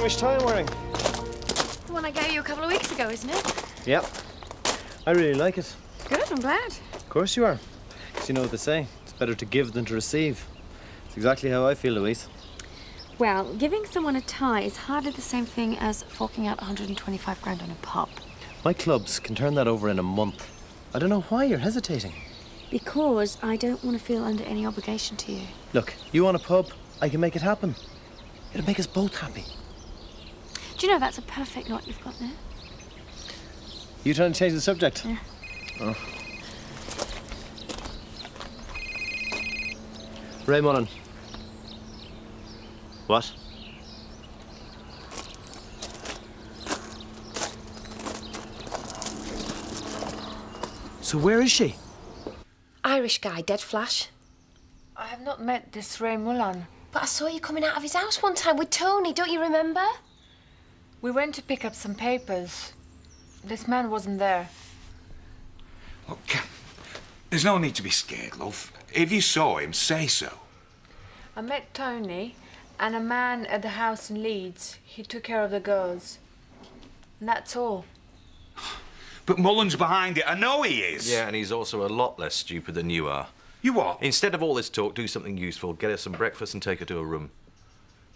Irish tie I'm wearing? The one I gave you a couple of weeks ago, isn't it? Yep. I really like it. Good, I'm glad. Of course you are. 'Cause you know what they say. It's better to give than to receive. It's exactly how I feel, Louise. Well, giving someone a tie is hardly the same thing as forking out 125 grand on a pub. My clubs can turn that over in a month. I don't know why you're hesitating. Because I don't want to feel under any obligation to you. Look, you want a pub, I can make it happen. It'll make us both happy. Do you know that's a perfect knot you've got there? You trying to change the subject? Yeah. Oh. Ray Mullen. What? So where is she? Irish guy, dead flash. I have not met this Ray Mullen. But I saw you coming out of his house one time with Tony, don't you remember? We went to pick up some papers. This man wasn't there. Look, there's no need to be scared, love. If you saw him, say so. I met Tony and a man at the house in Leeds. He took care of the girls. And that's all. But Mullen's behind it. I know he is. Yeah, and he's also a lot less stupid than you are. You what? Instead of all this talk, do something useful. Get her some breakfast and take her to her room.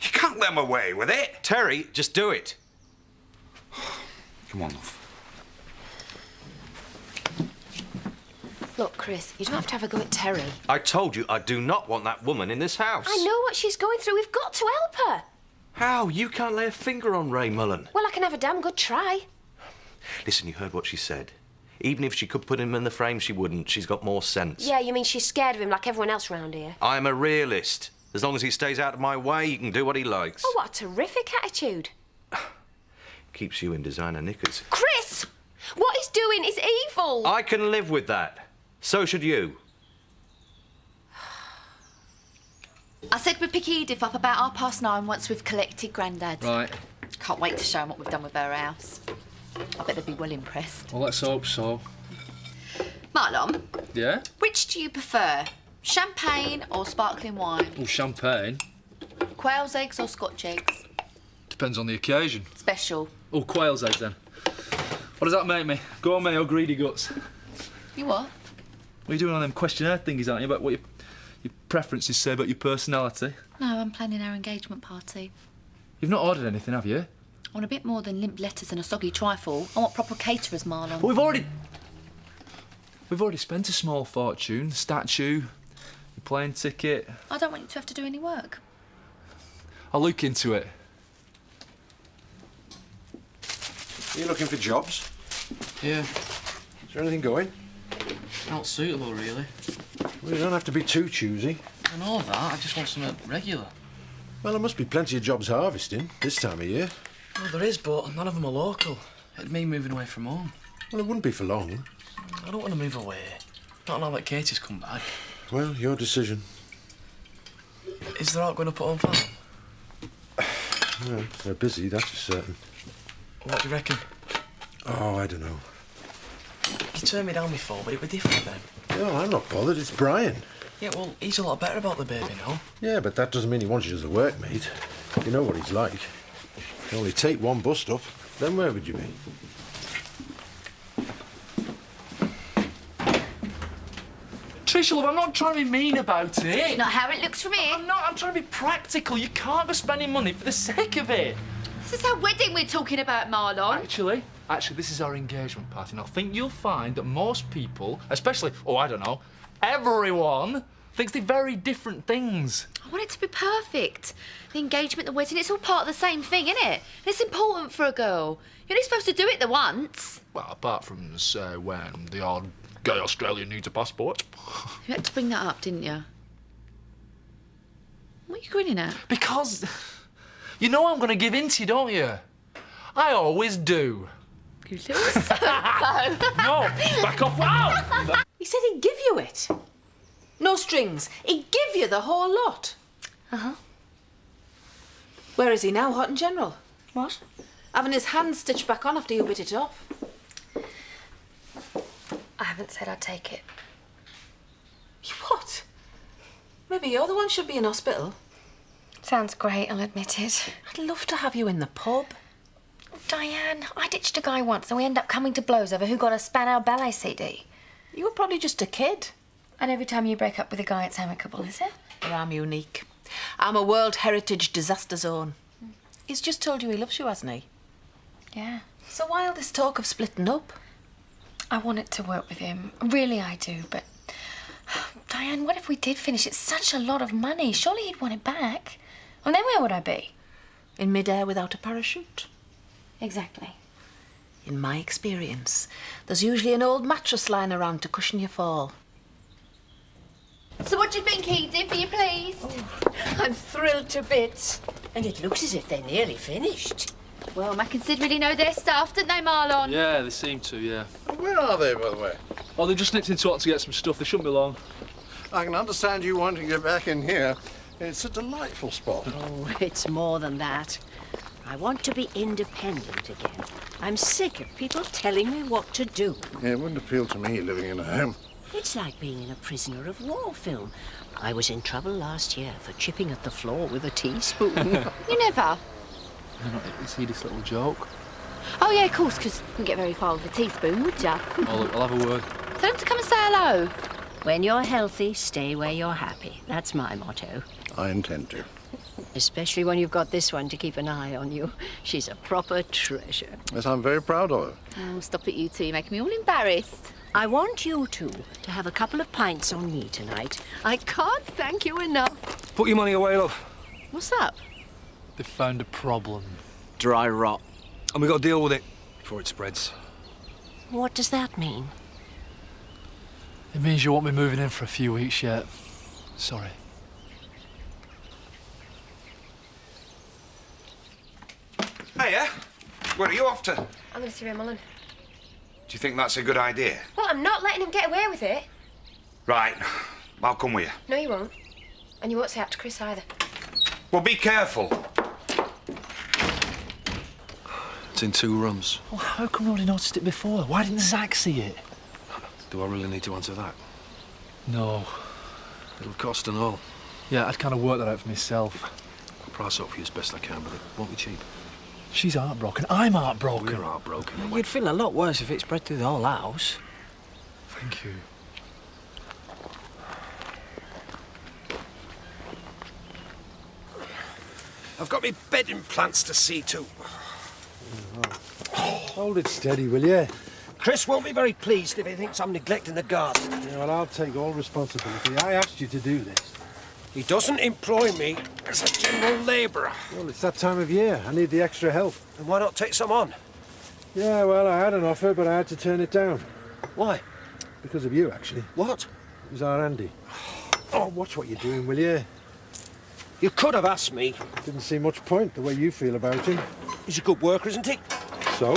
You can't let him away with it. Terry, just do it. Come on, love. Look, Chris, you don't have to have a go at Terry. I told you I do not want that woman in this house. I know what she's going through. We've got to help her. How? You can't lay a finger on Ray Mullen. Well, I can have a damn good try. Listen, you heard what she said. Even if she could put him in the frame, she wouldn't. She's got more sense. Yeah, you mean she's scared of him like everyone else round here? I'm a realist. As long as he stays out of my way, he can do what he likes. Oh, what a terrific attitude. Keeps you in designer knickers. Chris! What he's doing is evil. I can live with that. So should you. I said we'd pick Edith up about 9:30 once we've collected Grandad. Right. Can't wait to show him what we've done with her house. I bet they'll be well impressed. Well, let's hope so. Marlon, Yeah? which do you prefer? Champagne or sparkling wine? Oh, champagne. Quail's eggs or Scotch eggs? Depends on the occasion. Special. Oh, quail's eggs then. What does that make me? Gourmet or greedy guts? You what? What are you doing on them questionnaire thingies, aren't you, about what your preferences say about your personality? No, I'm planning our engagement party. You've not ordered anything, have you? I want a bit more than limp letters and a soggy trifle. I want proper caterers, Marlon. Well, we've already spent a small fortune. Statue, your plane ticket. I don't want you to have to do any work. I'll look into it. Are you looking for jobs? Yeah, Is there anything going? not suitable, really. Well, you don't have to be too choosy. I know that, I just want something regular. Well, there must be plenty of jobs harvesting this time of year. Well, there is, but none of them are local. It'd mean moving away from home. Well, it wouldn't be for long. I don't want to move away. Not now that Katie's come back. Well, your decision. Is there out going up at home farm? Well, they're busy, that's for certain. What do you reckon? Oh, I don't know. You turned me down before, but it'd be different then. No, I'm not bothered. It's Brian. Yeah, well, he's a lot better about the baby now. Yeah, but that doesn't mean he wants you as a workmate. You know what he's like. You can only take one bust up. Then where would you be? Tricia, love, I'm not trying to be mean about it. Not how it looks from here. I'm not. I'm trying to be practical. You can't go spending money for the sake of it. This is our wedding we're talking about, Marlon. Actually, this is our engagement party. And I think you'll find that most people, especially, I don't know, everyone, thinks they're very different things. I want it to be perfect. The engagement, the wedding, it's all part of the same thing, isn't it? It's important for a girl. You're only supposed to do it the once. Well, apart from, say, when the odd gay Australian needs a passport. You had to bring that up, didn't you? What are you grinning at? Because you know I'm going to give in to you, don't you? I always do. You little psycho. No, back off. Wow! He said he'd give you it. No strings. He'd give you the whole lot. Uh-huh. Where is he now, Hot and General? What? Having his hand stitched back on after you bit it off. I haven't said I'd take it. What? Maybe you're the one should be in hospital. Sounds great, I'll admit it. I'd love to have you in the pub. Diane, I ditched a guy once and we ended up coming to blows over who got a Spandau Ballet CD. You were probably just a kid. And every time you break up with a guy, it's amicable, is it? But I'm unique. I'm a World Heritage Disaster Zone. He's just told you he loves you, hasn't he? Yeah. So why all this talk of splitting up? I wanted to work with him. Really, I do, but... Diane, what if we did finish? It's such a lot of money. Surely he'd want it back. And then where would I be? In midair without a parachute? Exactly. In my experience, there's usually an old mattress lying around to cushion your fall. So what do you think, Edith? Are you pleased? I'm thrilled to bits. And it looks as if they're nearly finished. Well, Mac and Sid really know their stuff, don't they, Marlon? Yeah, they seem to, yeah. Where are they, by the way? Oh, they just nipped into it to get some stuff. They shouldn't be long. I can understand you wanting to get back in here. It's a delightful spot. Oh, it's more than that. I want to be independent again. I'm sick of people telling me what to do. Yeah, it wouldn't appeal to me living in a home. It's like being in a prisoner of war film. I was in trouble last year for chipping at the floor with a teaspoon. You never? It's Edith's little joke. Oh, yeah, of course, because you wouldn't get very far with a teaspoon, would ya? Oh, look, I'll have a word. Tell them to come and say hello. When you're healthy, stay where you're happy. That's my motto. I intend to. Especially when you've got this one to keep an eye on you. She's a proper treasure. Yes, I'm very proud of her. Oh, stop it, you two. You're making me all embarrassed. I want you two to have a couple of pints on me tonight. I can't thank you enough. Put your money away, love. What's up? They found a problem. Dry rot. And we got to deal with it before it spreads. What does that mean? It means you won't be moving in for a few weeks yet. Sorry. Hiya. Where are you off to? I'm going to see Mullen. Do you think that's a good idea? Well, I'm not letting him get away with it. Right. I'll come with you. No, you won't. And you won't say that to Chris either. Well, be careful. It's in 2 rooms. Well, how come nobody noticed it before? Why didn't Zach see it? Do I really need to answer that? No. It'll cost and all. Yeah, I'd kind of work that out for myself. I'll price up for you as best I can, but it won't be cheap. She's heartbroken. I'm heartbroken. We're heartbroken. You'd feel a lot worse if it spread through the whole house. Thank you. I've got me bed implants to see to. Hold it steady, will you? Chris won't be very pleased if he thinks I'm neglecting the garden. Yeah, well, I'll take all responsibility. I asked you to do this. He doesn't employ me as a general labourer. Well, it's that time of year. I need the extra help. And why not take some on? Yeah, well, I had an offer, but I had to turn it down. Why? Because of you, actually. What? It was our Andy. Oh, watch what you're doing, will you? You could have asked me. Didn't see much point, the way you feel about him. He's a good worker, isn't he? So?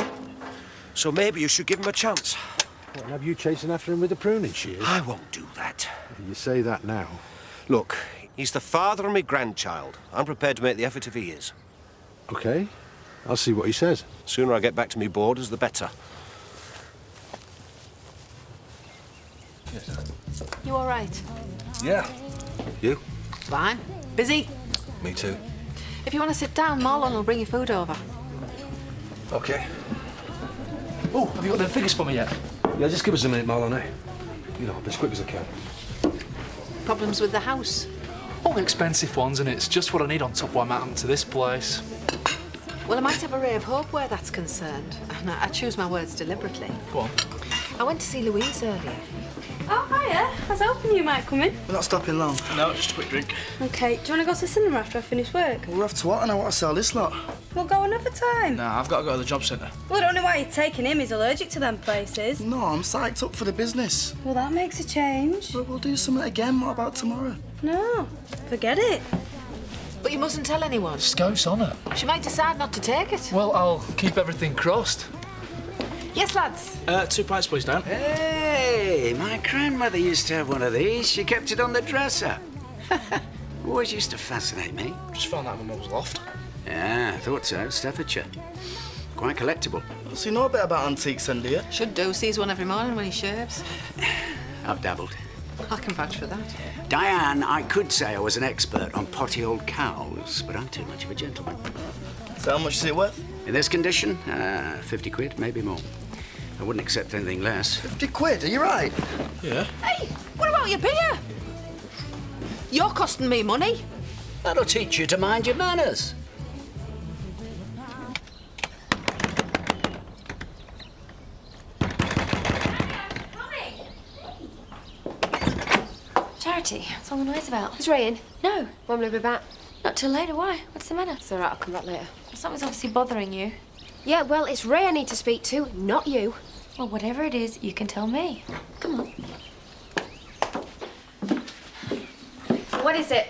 So maybe you should give him a chance. What, and have you chasing after him with the pruning shears? I won't do that. You say that now. Look, he's the father of my grandchild. I'm prepared to make the effort if he is. OK. I'll see what he says. The sooner I get back to me borders, the better. You all right? Yeah. You? Fine. Busy? Me too. If you want to sit down, Marlon will bring you food over. OK. Oh, have you got the figures for me yet? Yeah, just give us a minute, Marlon, eh? You know, as quick as I can. Problems with the house? Oh, expensive ones, and it's just what I need on top of what happened to this place. Well, I might have a ray of hope where that's concerned. And I choose my words deliberately. Go on. I went to see Louise earlier. Oh, hiya. I was hoping you might come in. We're not stopping long. No, just a quick drink. OK, do you want to go to the cinema after I finish work? Well, we're off to what, and I want to sell this lot. We'll go another time. Nah, I've got to go to the job centre. Well, I don't know why you're taking him. He's allergic to them places. No, I'm psyched up for the business. Well, that makes a change. But we'll do something again. What about tomorrow? No, forget it. But you mustn't tell anyone. Scout's honour. She might decide not to take it. Well, I'll keep everything crossed. Yes, lads. 2 pints, please, Dan. Hey, my grandmother used to have one of these. She kept it on the dresser. Always used to fascinate me. Just found that in my mum's loft. Yeah, I thought so. Staffordshire. Quite collectible. So you know a bit about antiques, then, do you? Should do. Sees one every morning when he shaves. I've dabbled. I can vouch for that. Diane, I could say I was an expert on potty old cows, but I'm too much of a gentleman. So how much is it worth? In this condition, 50 quid, maybe more. I wouldn't accept anything less. 50 quid, are you right? Yeah. Hey, what about your beer? You're costing me money. That'll teach you to mind your manners. Charity, what's all the noise about? Is Ray in? No. Won't we be back? Not till later, why? What's the matter? It's all right, I'll come back later. Something's obviously bothering you. Yeah, well, it's Ray I need to speak to, not you. Well, whatever it is, you can tell me. Come on. What is it?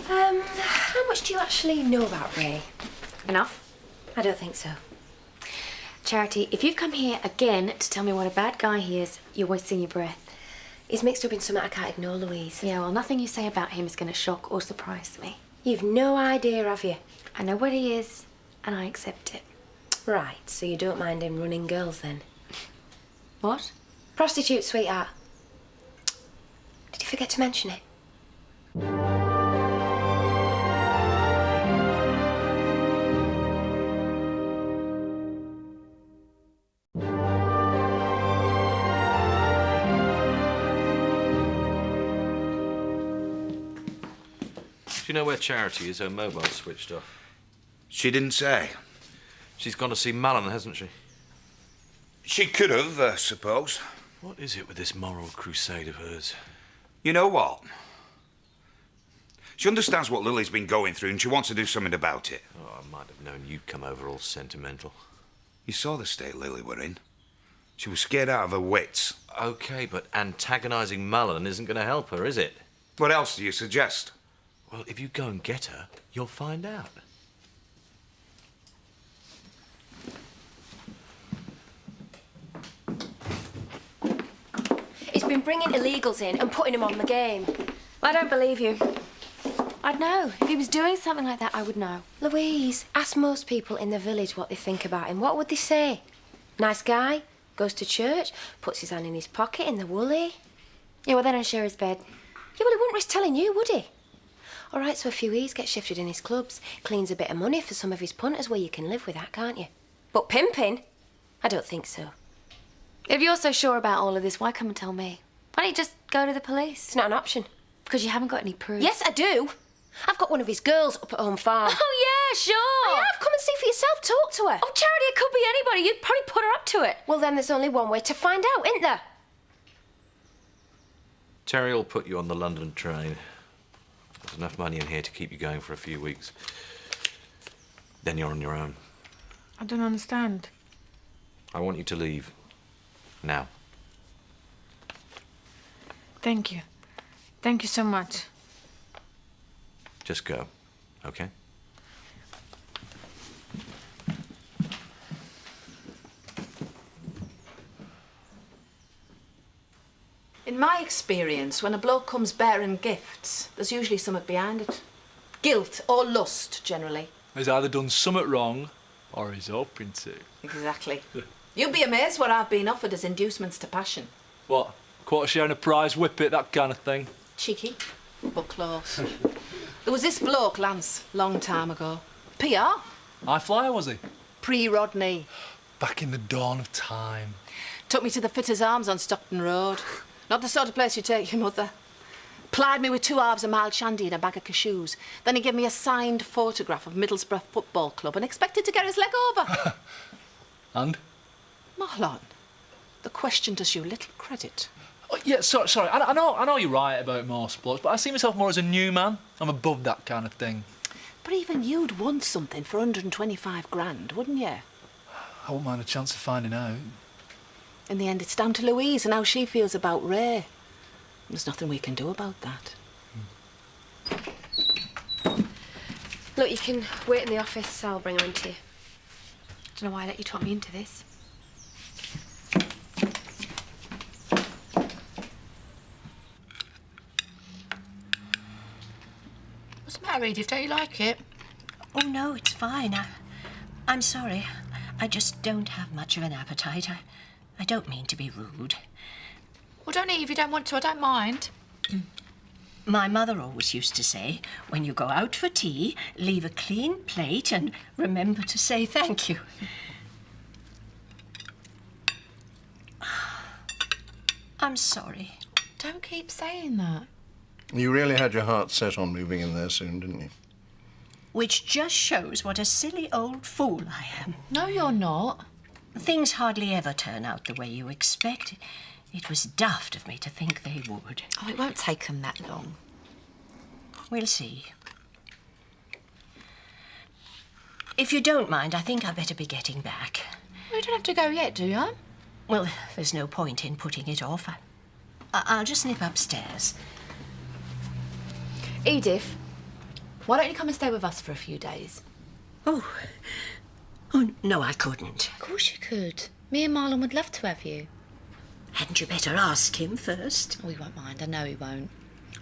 How much do you actually know about Ray? Enough? I don't think so. Charity, if you've come here again to tell me what a bad guy he is, you're wasting your breath. He's mixed up in something I can't ignore, Louise. Yeah, well, nothing you say about him is going to shock or surprise me. You've no idea, have you? I know what he is, and I accept it. Right, so you don't mind him running girls, then? What? Prostitute, sweetheart. Did you forget to mention it? Do you know where Charity is? Her mobile's switched off. She didn't say. She's gone to see Malin, hasn't she? She could have, I suppose. What is it with this moral crusade of hers? You know what? She understands what Lily's been going through and she wants to do something about it. Oh, I might have known you'd come over all sentimental. You saw the state Lily were in. She was scared out of her wits. OK, but antagonising Malin isn't going to help her, is it? What else do you suggest? Well, if you go and get her, you'll find out. He's been bringing illegals in and putting them on the game. I don't believe you. I'd know. If he was doing something like that, I would know. Louise, ask most people in the village what they think about him. What would they say? Nice guy, goes to church, puts his hand in his pocket in the woolly. Yeah, well, they don't share his bed. Yeah, well, he wouldn't risk telling you, would he? All right, so a few E's get shifted in his clubs. Cleans a bit of money for some of his punters where you can live with that, can't you? But pimping? I don't think so. If you're so sure about all of this, why come and tell me? Why don't you just go to the police? It's not an option. Because you haven't got any proof. Yes, I do. I've got one of his girls up at home farm. Oh, yeah, sure. I have. Come and see for yourself. Talk to her. Oh, Charity, it could be anybody. You'd probably put her up to it. Well, then there's only one way to find out, isn't there? Terry will put you on the London train. There's enough money in here to keep you going for a few weeks. Then you're on your own. I don't understand. I want you to leave. Now. Thank you. Thank you so much. Just go, okay? In my experience, when a bloke comes bearing gifts, there's usually something behind it. Guilt or lust, generally. He's either done something wrong or he's hoping to. Exactly. You'd be amazed what I've been offered as inducements to passion. What? Quarter share in a prize, whippet, that kind of thing? Cheeky, but close. There was this bloke, Lance, long time ago. PR. High flyer, was he? Pre-Rodney. Back in the dawn of time. Took me to the Fitters' Arms on Stockton Road. Not the sort of place you take your mother. Plied me with 2 halves of mild shandy and a bag of cashews. Then he gave me a signed photograph of Middlesbrough Football Club and expected to get his leg over. And? Marlon, the question does you little credit. Oh, yeah, sorry. I know you're right about most blokes, but I see myself more as a new man. I'm above that kind of thing. But even you'd want something for 125 grand, wouldn't you? I wouldn't mind a chance of finding out. In the end, it's down to Louise and how she feels about Ray. There's nothing we can do about that. Look, you can wait in the office. I'll bring her in to you. I don't know why I let you talk me into this. What's the matter, Edith? Don't you like it? Oh, no, it's fine. I'm sorry. I just don't have much of an appetite. I don't mean to be rude. Well, don't eat if you don't want to. I don't mind. My mother always used to say, when you go out for tea, leave a clean plate and remember to say thank you. I'm sorry. Don't keep saying that. You really had your heart set on moving in there soon, didn't you? Which just shows what a silly old fool I am. No, you're not. Things hardly ever turn out the way you expect. It was daft of me to think they would. Oh, it won't take them that long. We'll see. If you don't mind, I think I'd better be getting back. Well, you don't have to go yet, do you? Well, there's no point in putting it off. I'll just nip upstairs. Edith, why don't you come and stay with us for a few days? Oh, no, I couldn't. Of course you could. Me and Marlon would love to have you. Hadn't you better ask him first? Oh, he won't mind. I know he won't.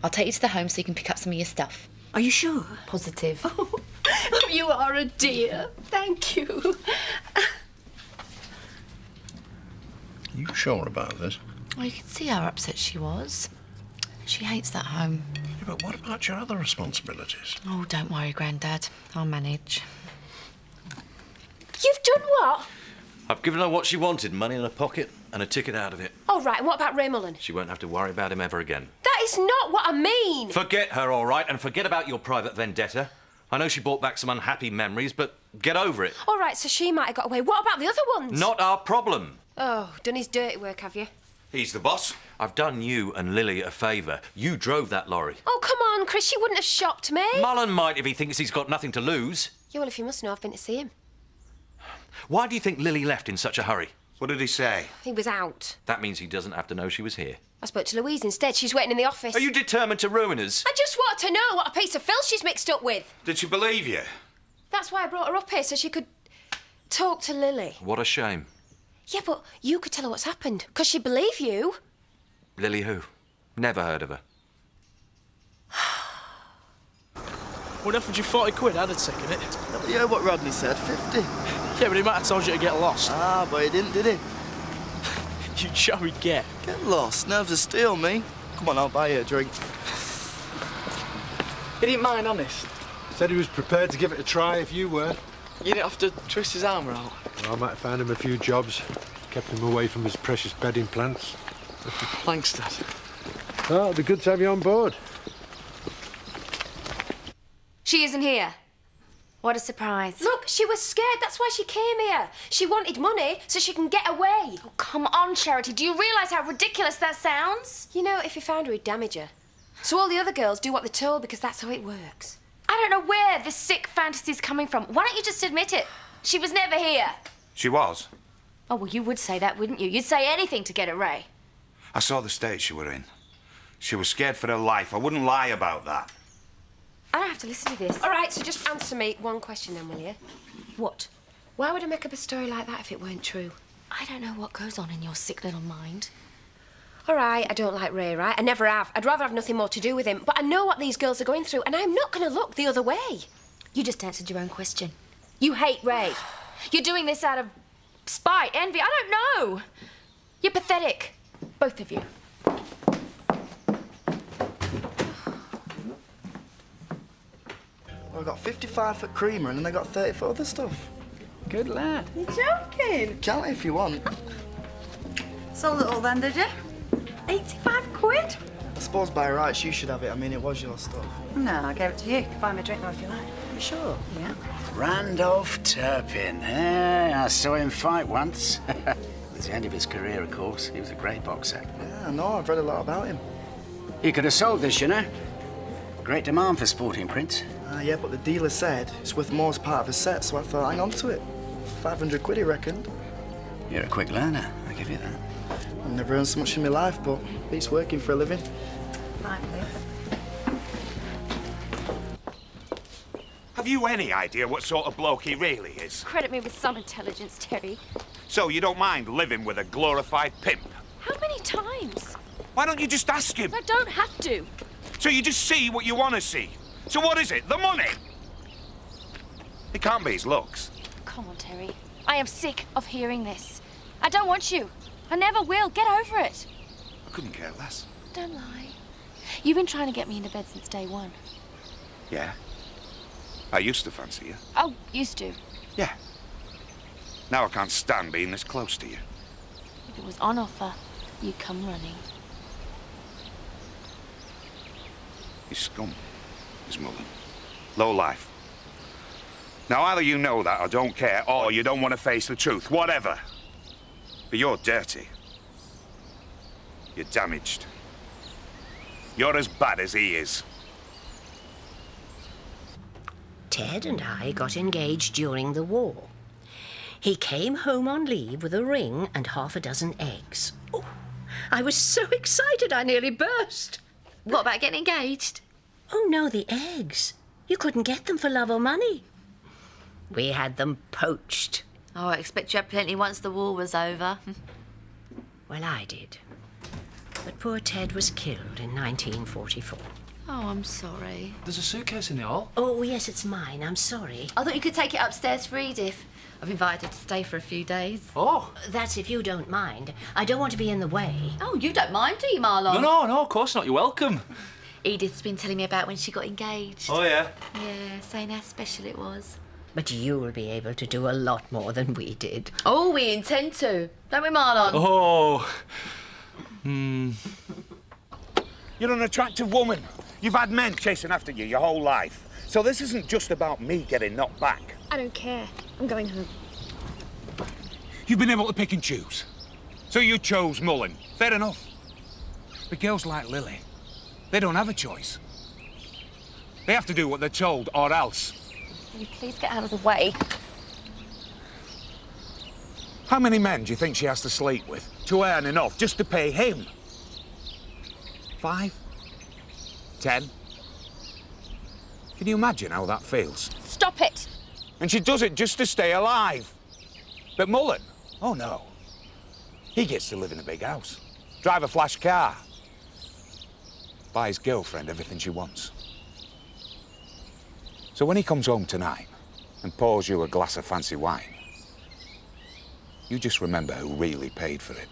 I'll take you to the home so you can pick up some of your stuff. Are you sure? Positive. Oh, you are a dear. Thank you. You sure about this? Well, you can see how upset she was. She hates that home. Yeah, but what about your other responsibilities? Oh, don't worry, Grandad. I'll manage. You've done what? I've given her what she wanted, money in her pocket and a ticket out of it. Oh, right, what about Ray Mullen? She won't have to worry about him ever again. That is not what I mean! Forget her, all right, and forget about your private vendetta. I know she brought back some unhappy memories, but get over it. All right, so she might have got away. What about the other ones? Not our problem. Oh, done his dirty work, have you? He's the boss. I've done you and Lily a favour. You drove that lorry. Oh, come on, Chris, you wouldn't have shocked me. Mullen might if he thinks he's got nothing to lose. Yeah, well, if you must know, I've been to see him. Why do you think Lily left in such a hurry? What did he say? He was out. That means he doesn't have to know she was here. I spoke to Louise instead. She's waiting in the office. Are you determined to ruin us? I just wanted to know what a piece of filth she's mixed up with. Did she believe you? That's why I brought her up here, so she could talk to Lily. What a shame. Yeah, but you could tell her what's happened, because she'd believe you. Lily who? Never heard of her. What offered you 40 quid? I'd have taken it. Yeah, what Rodney said, 50. Yeah, but he might have told you to get lost. Ah, but he didn't, did he? You jolly get. Get lost, nerves of steel, me. Come on, I'll buy you a drink. He didn't mind, honest. Said he was prepared to give it a try if you were. You didn't have to twist his arm out. Well, I might have found him a few jobs. Kept him away from his precious bedding plants. Thanks, Dad. Oh, it'd be good to have you on board. She isn't here. What a surprise. Look, she was scared. That's why she came here. She wanted money so she can get away. Oh, come on, Charity. Do you realise how ridiculous that sounds? You know, if you found her, he'd damage her. So all the other girls do what they're told because that's how it works. I don't know where this sick fantasy's coming from. Why don't you just admit it? She was never here. She was. Oh, well, you would say that, wouldn't you? You'd say anything to get at Ray. I saw the state she were in. She was scared for her life. I wouldn't lie about that. I don't have to listen to this. All right, so just answer me one question then, will you? What? Why would I make up a story like that if it weren't true? I don't know what goes on in your sick little mind. All right, I don't like Ray, right? I never have. I'd rather have nothing more to do with him. But I know what these girls are going through, and I'm not going to look the other way. You just answered your own question. You hate Ray. You're doing this out of spite, envy. I don't know. You're pathetic. Both of you. Well, I got 55 for creamer and then I got 30 for other stuff. Good lad. You're joking? Count it if you want. Sold it all then, did you? 85 quid? I suppose by rights you should have it. I mean, it was your stuff. No, I gave it to you. You can buy me a drink now if you like. You sure? Yeah. Randolph Turpin, eh? I saw him fight once. It was the end of his career, of course. He was a great boxer. Yeah, I know. I've read a lot about him. He could have sold this, you know. Great demand for sporting prints. Yeah, but the dealer said it's worth more as part of a set, so I thought, hang on to it. 500 quid, he reckoned. You're a quick learner, I give you that. I've never earned so much in my life, but beats working for a living. Have you any idea what sort of bloke he really is? Credit me with some intelligence, Terry. So you don't mind living with a glorified pimp? How many times? Why don't you just ask him? I don't have to. So you just see what you want to see. So what is it? The money? It can't be his looks. Come on, Terry. I am sick of hearing this. I don't want you. I never will. Get over it. couldn't care less. Don't lie. You've been trying to get me into bed since day one. Yeah. I used to fancy you. Oh, used to. Yeah. Now I can't stand being this close to you. If it was on offer, you'd come running. You scum, Miss Mullen. Low life. Now, either you know that or don't care, or you don't want to face the truth. Whatever. But you're dirty. You're damaged. You're as bad as he is. Ted and I got engaged during the war. He came home on leave with a ring and half a dozen eggs. Oh, I was so excited I nearly burst. What about getting engaged? Oh, no, the eggs. You couldn't get them for love or money. We had them poached. Oh, I expect you had plenty once the war was over. Well, I did. But poor Ted was killed in 1944. Oh, I'm sorry. There's a suitcase in the hall. Oh, yes, it's mine. I'm sorry. I thought you could take it upstairs for Edith. I've invited her to stay for a few days. Oh. That's if you don't mind. I don't want to be in the way. Oh, you don't mind, do you, Marlon? No, of course not. You're welcome. Edith's been telling me about when she got engaged. Oh, yeah? Yeah, saying how special it was. But you'll be able to do a lot more than we did. Oh, we intend to. Don't we, Marlon? Oh. You're an attractive woman. You've had men chasing after you your whole life. So this isn't just about me getting knocked back. I don't care. I'm going home. You've been able to pick and choose. So you chose Mullen. Fair enough. But girls like Lily, they don't have a choice. They have to do what they're told, or else. Will you please get out of the way? How many men do you think she has to sleep with to earn enough just to pay him? 5? 10? Can you imagine how that feels? Stop it! And she does it just to stay alive. But Mullen, oh no. He gets to live in a big house, drive a flash car, buy his girlfriend everything she wants. So when he comes home tonight and pours you a glass of fancy wine, you just remember who really paid for it.